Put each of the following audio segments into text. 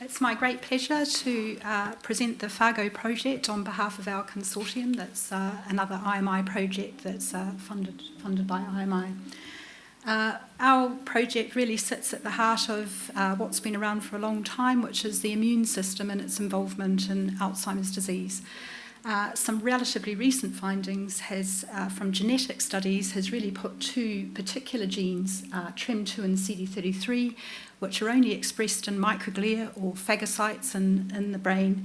It's my great pleasure to present the Fargo project on behalf of our consortium. That's another IMI project that's funded by IMI. Our project really sits at the heart of what's been around for a long time, which is the immune system and its involvement in Alzheimer's disease. Some relatively recent findings from genetic studies has really put two particular genes, TREM2 and CD33, which are only expressed in microglia or phagocytes in the brain,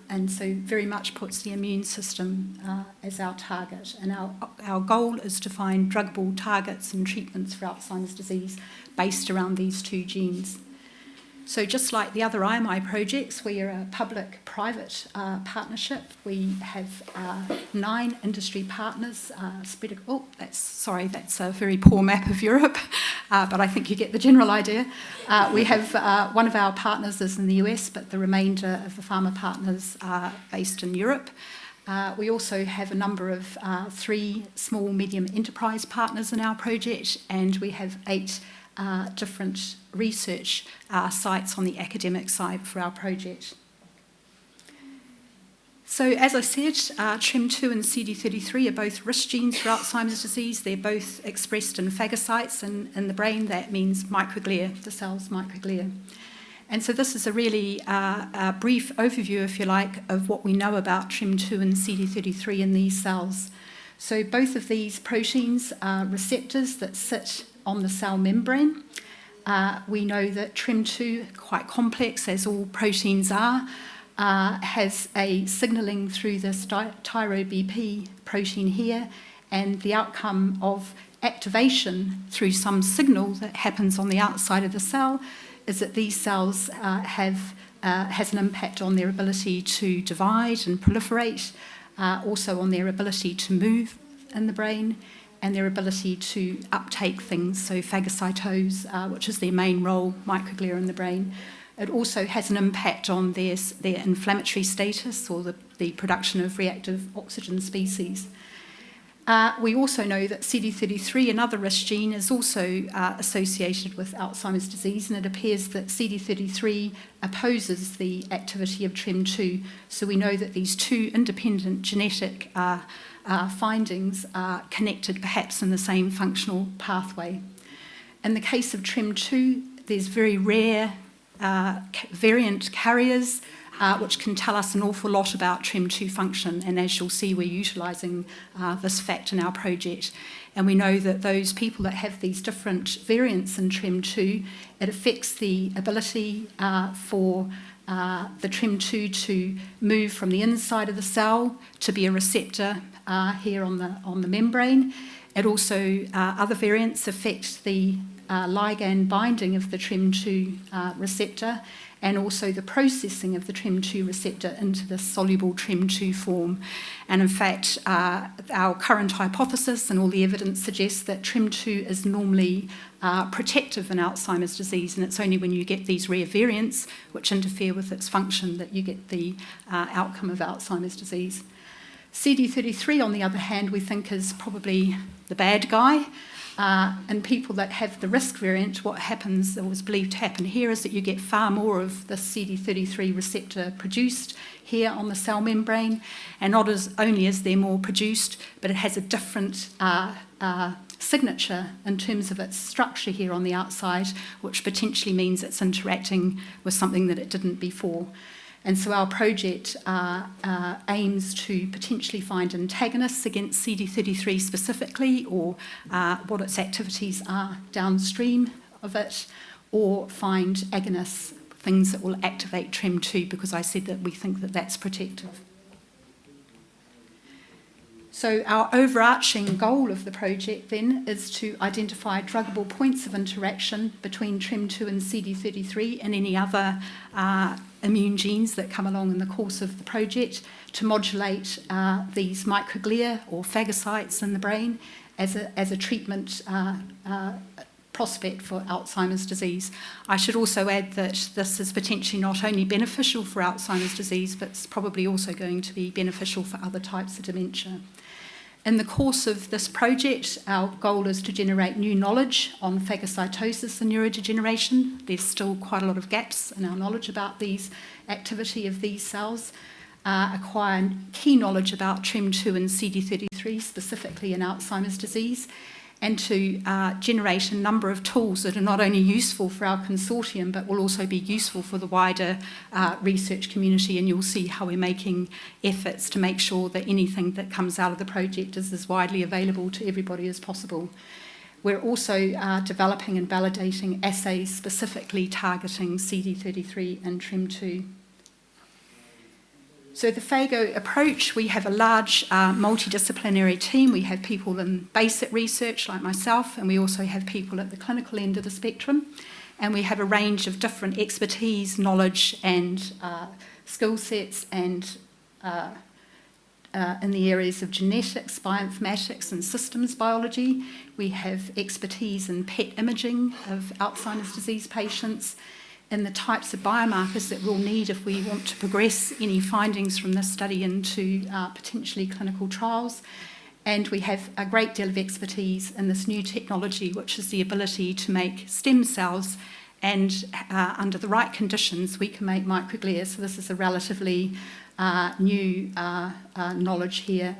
and so very much puts the immune system as our target. And our goal is to find druggable targets and treatments for Alzheimer's disease based around these two genes. So just like the other IMI projects, we are a public-private partnership. We have 9 industry partners spread. Oh, that's a very poor map of Europe, but I think you get the general idea. We have one of our partners is in the US, but the remainder of the pharma partners are based in Europe. We also have a number of 3 small, medium enterprise partners in our project, and we have 8 different research sites on the academic side for our project. So as I said, TREM2 and CD33 are both risk genes for Alzheimer's disease. They're both expressed in phagocytes, and in the brain that means microglia, the cell's microglia. And so this is a really brief overview, if you like, of what we know about TREM2 and CD33 in these cells. So both of these proteins are receptors that sit on the cell membrane. We know that TREM2, quite complex as all proteins are, has a signalling through this tyrobp protein here, and the outcome of activation through some signal that happens on the outside of the cell is that these cells has an impact on their ability to divide and proliferate, also on their ability to move in the brain, and their ability to uptake things, so phagocytose, which is their main role, microglia in the brain. It also has an impact on their inflammatory status or the production of reactive oxygen species. We also know that CD33, another risk gene, is also associated with Alzheimer's disease, and it appears that CD33 opposes the activity of TREM2. So we know that these two independent genetic findings are connected perhaps in the same functional pathway. In the case of TREM2, there's very rare variant carriers which can tell us an awful lot about TREM2 function, and as you'll see, we're utilising this fact in our project. And we know that those people that have these different variants in TREM2, it affects the ability for the TREM2 to move from the inside of the cell to be a receptor here on the membrane. It also, other variants affect the ligand binding of the TREM2 receptor, and also the processing of the TREM2 receptor into the soluble TREM2 form. And in fact, our current hypothesis and all the evidence suggests that TREM2 is normally protective in Alzheimer's disease, and it's only when you get these rare variants which interfere with its function that you get the outcome of Alzheimer's disease. CD33, on the other hand, we think is probably the bad guy. In people that have the risk variant, what happens, or was believed to happen here, is that you get far more of the CD33 receptor produced here on the cell membrane, and not only is there more produced, but it has a different signature in terms of its structure here on the outside, which potentially means it's interacting with something that it didn't before. And so our project aims to potentially find antagonists against CD33 specifically, or what its activities are downstream of it, or find agonists, things that will activate TREM2, because I said that we think that that's protective. So our overarching goal of the project then is to identify druggable points of interaction between TREM2 and CD33 and any other immune genes that come along in the course of the project to modulate these microglia or phagocytes in the brain as a treatment prospect for Alzheimer's disease. I should also add that this is potentially not only beneficial for Alzheimer's disease, but it's probably also going to be beneficial for other types of dementia. In the course of this project, our goal is to generate new knowledge on phagocytosis and neurodegeneration. There's still quite a lot of gaps in our knowledge about these activity of these cells. Acquire key knowledge about TREM2 and CD33, specifically in Alzheimer's disease, and to generate a number of tools that are not only useful for our consortium, but will also be useful for the wider research community. And you'll see how we're making efforts to make sure that anything that comes out of the project is as widely available to everybody as possible. We're also developing and validating assays specifically targeting CD33 and TREM2. So the Faygo approach, we have a large multidisciplinary team. We have people in basic research like myself, and we also have people at the clinical end of the spectrum. And we have a range of different expertise, knowledge and skill sets and in the areas of genetics, bioinformatics and systems biology. We have expertise in PET imaging of Alzheimer's disease patients, and the types of biomarkers that we'll need if we want to progress any findings from this study into potentially clinical trials. And we have a great deal of expertise in this new technology, which is the ability to make stem cells, and under the right conditions, we can make microglia. So this is a relatively new knowledge here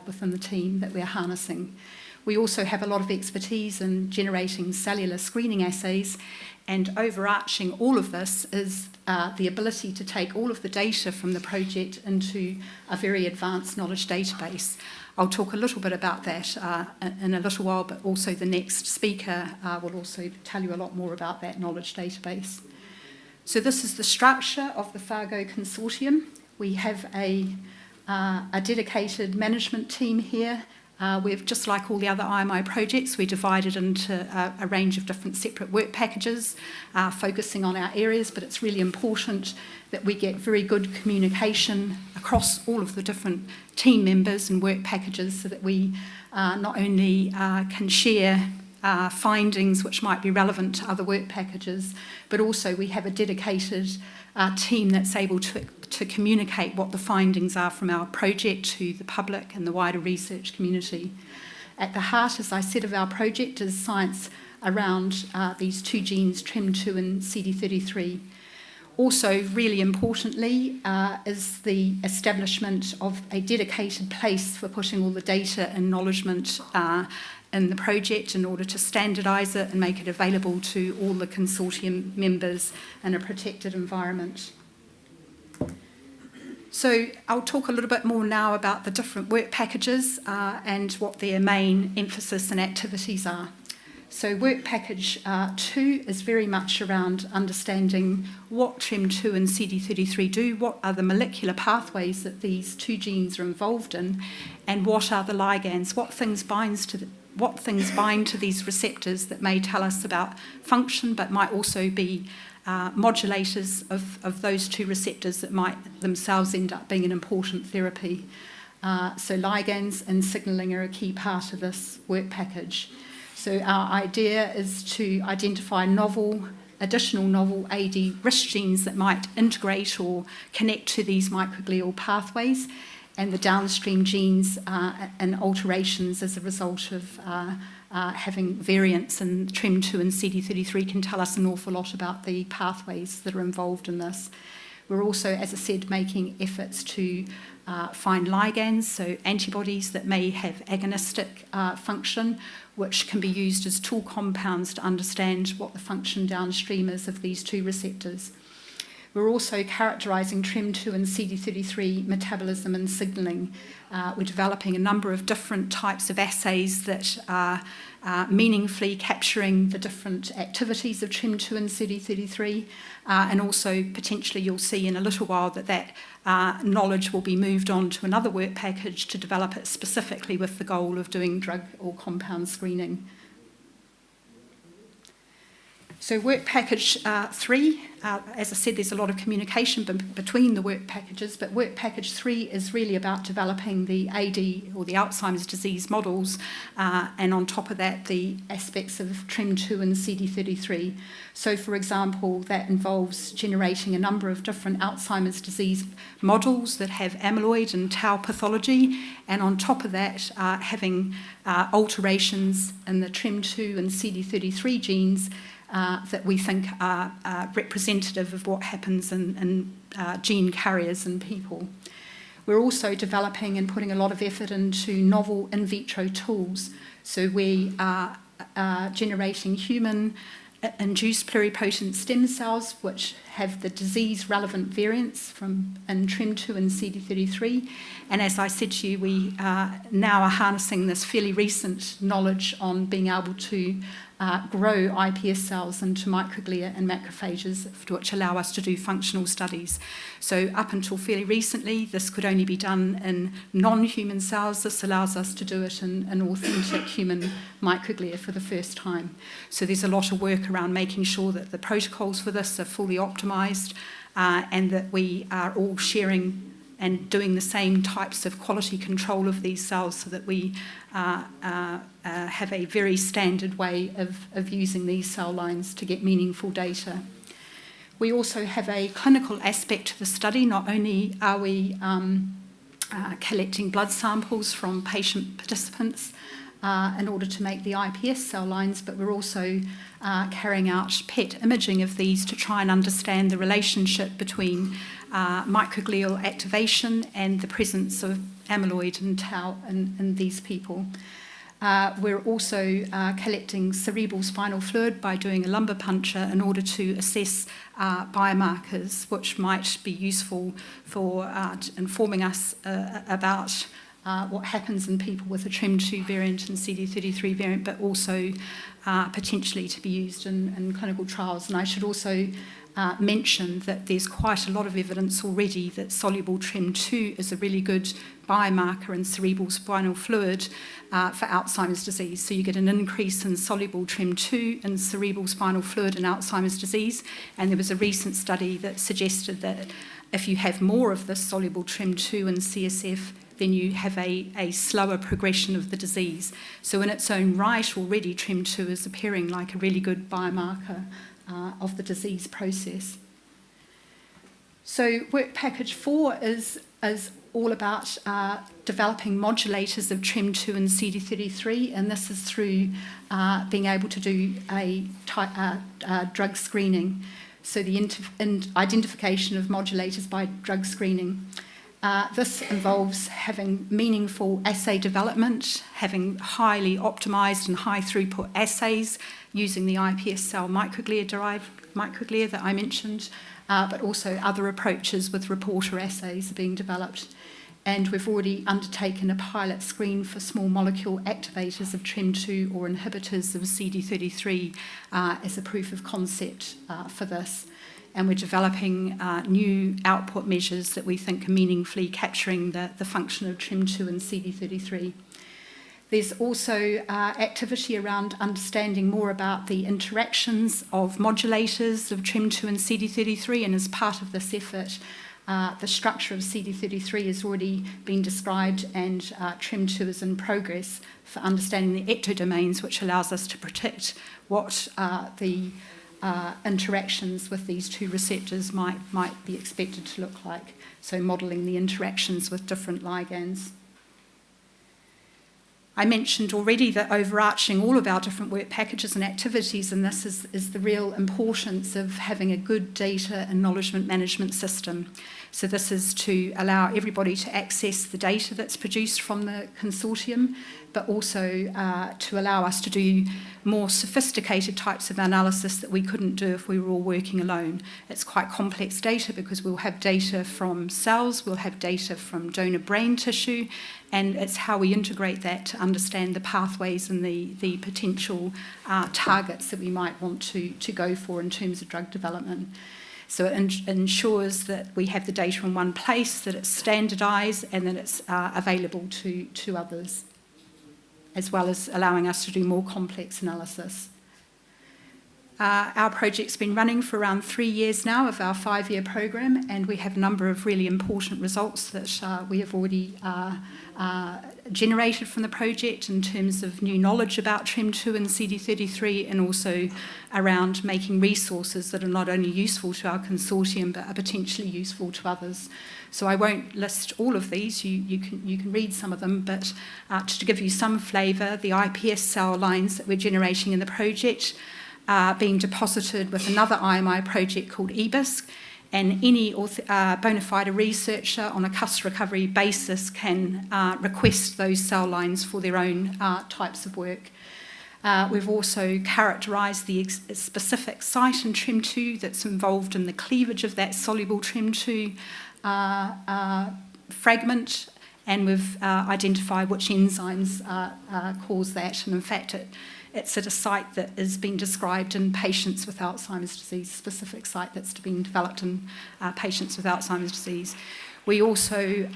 within the team that we're harnessing. We also have a lot of expertise in generating cellular screening assays, and overarching all of this is the ability to take all of the data from the project into a very advanced knowledge database. I'll talk a little bit about that in a little while, but also the next speaker will also tell you a lot more about that knowledge database. So this is the structure of the Fargo Consortium. We have a dedicated management team here. We've, just like all the other IMI projects, we divided into a range of different separate work packages, focusing on our areas, but it's really important that we get very good communication across all of the different team members and work packages so that we not only can share findings which might be relevant to other work packages, but also we have a dedicated team that's able to communicate what the findings are from our project to the public and the wider research community. At the heart, as I said, of our project is science around these two genes, TREM2 and CD33. Also, really importantly, is the establishment of a dedicated place for putting all the data and acknowledgement in the project in order to standardise it and make it available to all the consortium members in a protected environment. So I'll talk a little bit more now about the different work packages and what their main emphasis and activities are. So work package 2 is very much around understanding what TREM2 and CD33 do, what are the molecular pathways that these two genes are involved in, and what are the ligands, what things bind to these receptors that may tell us about function, but might also be modulators of those two receptors that might themselves end up being an important therapy. So ligands and signalling are a key part of this work package. So our idea is to identify additional novel AD risk genes that might integrate or connect to these microglial pathways, and the downstream genes and alterations as a result of having variants in TREM2 and CD33 can tell us an awful lot about the pathways that are involved in this. We're also, as I said, making efforts to find ligands, so antibodies that may have agonistic function, which can be used as tool compounds to understand what the function downstream is of these two receptors. We're also characterising TREM2 and CD33 metabolism and signalling. We're developing a number of different types of assays that are meaningfully capturing the different activities of TREM2 and CD33, and also potentially you'll see in a little while that knowledge will be moved on to another work package to develop it specifically with the goal of doing drug or compound screening. So work package 3 as I said, there's a lot of communication between the work packages, but work package 3 is really about developing the AD or the Alzheimer's disease models, and on top of that, the aspects of TREM2 and CD33. So, for example, that involves generating a number of different Alzheimer's disease models that have amyloid and tau pathology, and on top of that, having alterations in the TREM2 and CD33 genes that we think are representative of what happens in gene carriers in people. We're also developing and putting a lot of effort into novel in vitro tools. So we are generating human-induced pluripotent stem cells, which have the disease-relevant variants in TREM2 and CD33. And as I said to you, we now are harnessing this fairly recent knowledge on being able to grow iPS cells into microglia and macrophages, which allow us to do functional studies. So up until fairly recently, this could only be done in non-human cells. This allows us to do it in authentic human microglia for the first time. So there's a lot of work around making sure that the protocols for this are fully optimised, and that we are all sharing and doing the same types of quality control of these cells so that we have a very standard way of using these cell lines to get meaningful data. We also have a clinical aspect to the study. Not only are we collecting blood samples from patient participants in order to make the iPS cell lines, but we're also carrying out PET imaging of these to try and understand the relationship between microglial activation and the presence of amyloid and tau in these people. We're also collecting cerebral spinal fluid by doing a lumbar puncture in order to assess biomarkers which might be useful for informing us about what happens in people with a TREM2 variant and CD33 variant, but also potentially to be used in clinical trials. And I should also mention that there's quite a lot of evidence already that soluble TREM2 is a really good biomarker in cerebral spinal fluid for Alzheimer's disease. So you get an increase in soluble TREM2 in cerebral spinal fluid in Alzheimer's disease, and there was a recent study that suggested that if you have more of this soluble TREM2 in CSF, then you have a slower progression of the disease. So in its own right, already TREM2 is appearing like a really good biomarker of the disease process. So work package 4 is all about developing modulators of TREM2 and CD33, and this is through being able to do a drug screening. So the identification of modulators by drug screening. This involves having meaningful assay development, having highly optimised and high throughput assays using the iPS cell microglia-derived microglia that I mentioned, but also other approaches with reporter assays are being developed. And we've already undertaken a pilot screen for small molecule activators of TREM2 or inhibitors of CD33 as a proof of concept for this. And we're developing new output measures that we think are meaningfully capturing the function of TREM2 and CD33. There's also activity around understanding more about the interactions of modulators of TREM2 and CD33, and as part of this effort, the structure of CD33 has already been described, and TREM2 is in progress for understanding the ectodomains, which allows us to predict what the interactions with these two receptors might be expected to look like. So modelling the interactions with different ligands. I mentioned already that overarching all of our different work packages and activities, and this is the real importance of having a good data and knowledge management system. So this is to allow everybody to access the data that's produced from the consortium, but also to allow us to do more sophisticated types of analysis that we couldn't do if we were all working alone. It's quite complex data because we'll have data from cells, we'll have data from donor brain tissue, and it's how we integrate that to understand the pathways and the potential targets that we might want to go for in terms of drug development. So it ensures that we have the data in one place, that it's standardised, and that it's available to others, as well as allowing us to do more complex analysis. Our project's been running for around 3 years now of our 5-year program, and we have a number of really important results that we have already generated from the project in terms of new knowledge about TREM2 and CD33, and also around making resources that are not only useful to our consortium but are potentially useful to others. So I won't list all of these, you can read some of them, but to give you some flavour, the iPS cell lines that we're generating in the project are being deposited with another IMI project called EBISC, and any bona fide researcher on a CUS recovery basis can request those cell lines for their own types of work. We've also characterised the specific site in TREM2 that's involved in the cleavage of that soluble TREM2 fragment, and we've identified which enzymes cause that, and in fact it's at a site that is being described in patients with Alzheimer's disease, a specific site that's being developed in patients with Alzheimer's disease. We also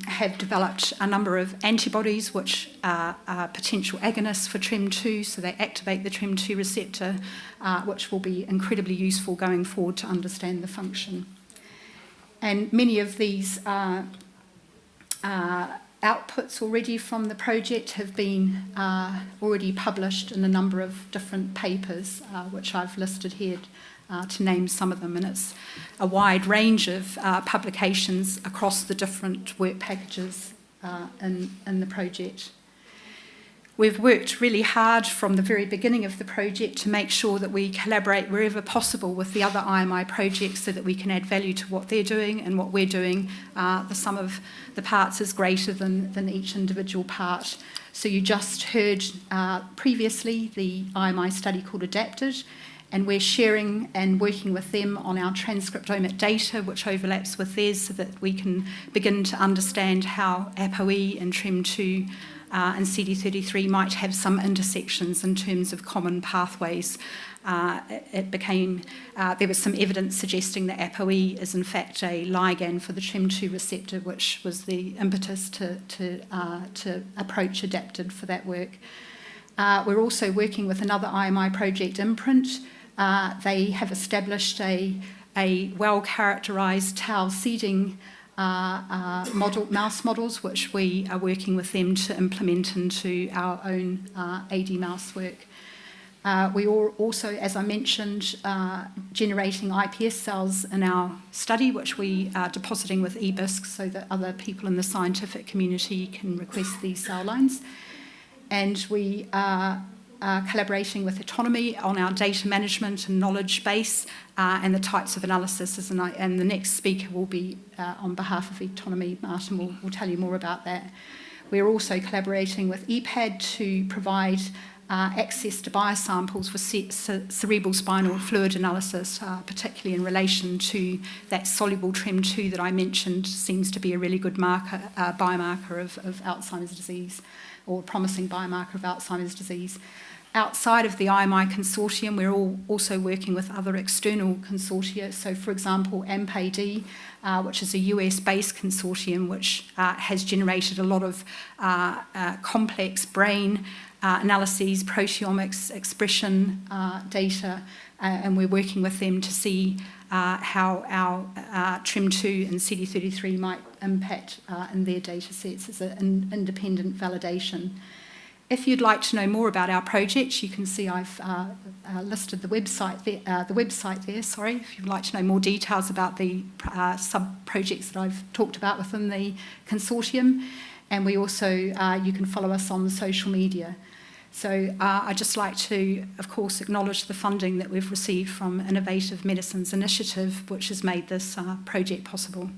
have developed a number of antibodies which are potential agonists for TREM2, so they activate the TREM2 receptor, which will be incredibly useful going forward to understand the function. And many of these outputs already from the project have been already published in a number of different papers, which I've listed here to name some of them, and it's a wide range of publications across the different work packages in the project. We've worked really hard from the very beginning of the project to make sure that we collaborate wherever possible with the other IMI projects so that we can add value to what they're doing and what we're doing. The sum of the parts is greater than each individual part. So you just heard previously the IMI study called Adapted, and we're sharing and working with them on our transcriptomic data, which overlaps with theirs, so that we can begin to understand how ApoE and TREM2 and CD33 might have some intersections in terms of common pathways. There was some evidence suggesting that ApoE is in fact a ligand for the TREM2 receptor, which was the impetus to approach Adapted for that work. We're also working with another IMI project, Imprint. They have established a well-characterised tau seeding mouse models, which we are working with them to implement into our own AD mouse work. We are also, as I mentioned, generating iPS cells in our study, which we are depositing with EBISC so that other people in the scientific community can request these cell lines. And we are collaborating with Autonomy on our data management and knowledge base and the types of analysis. And the next speaker will be on behalf of Autonomy. Martin will tell you more about that. We're also collaborating with EPAD to provide access to biosamples for cerebral spinal fluid analysis, particularly in relation to that soluble TREM2 that I mentioned seems to be a really good biomarker of Alzheimer's disease, or a promising biomarker of Alzheimer's disease. Outside of the IMI consortium, we're also working with other external consortia. So, for example, AMP-AD, which is a US-based consortium which has generated a lot of complex brain analyses, proteomics, expression data, and we're working with them to see how our TREM2 and CD33 might impact in their data sets as an independent validation. If you'd like to know more about our project, you can see I've listed the website there. If you'd like to know more details about the sub-projects that I've talked about within the consortium. And we also, you can follow us on social media. So I'd just like to, of course, acknowledge the funding that we've received from Innovative Medicines Initiative, which has made this project possible.